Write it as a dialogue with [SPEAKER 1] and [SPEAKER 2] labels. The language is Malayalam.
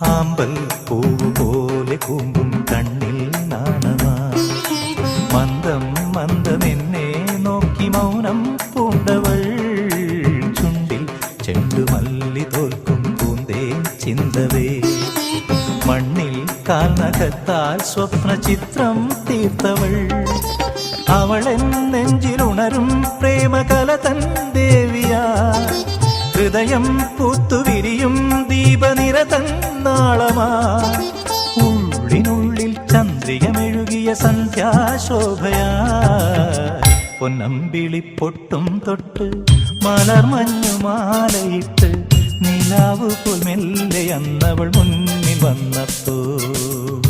[SPEAKER 1] ആമ്പൽ പൂവ് പോലെ കൂമ്പും കണ്ണിൽ നാണമാ മന്ദം മന്ദമെന്നെ നോക്കി മൗനം പൂണ്ടവൾ ചുണ്ടിൽ ചെണ്ടുമല്ലി തോൽക്കും പൂന്തേ ചിന്തവേ മണ്ണിൽ കാൽനഖത്താൽ സ്വപ്ന ചിത്രം തീർത്തവൾ അവളെൻ നെഞ്ചിലുണരും പ്രേമകലതൻ ദേവിയാ ഹൃദയം പൂത്തുവിരിയും ദീപനിരതൻ നാളമാ ഉള്ളിനുള്ളിൽ ചന്ദ്രികമെഴുകിയ സന്ധ്യാശോഭയാ പൊന്നമ്പിളി പൊട്ടും തൊട്ട് മലർമഞ്ഞുമാലയിട്ട് നിലാവ് പോൽ മെല്ലെ അന്നവൾ മുന്നിൽ വന്നപ്പോൾ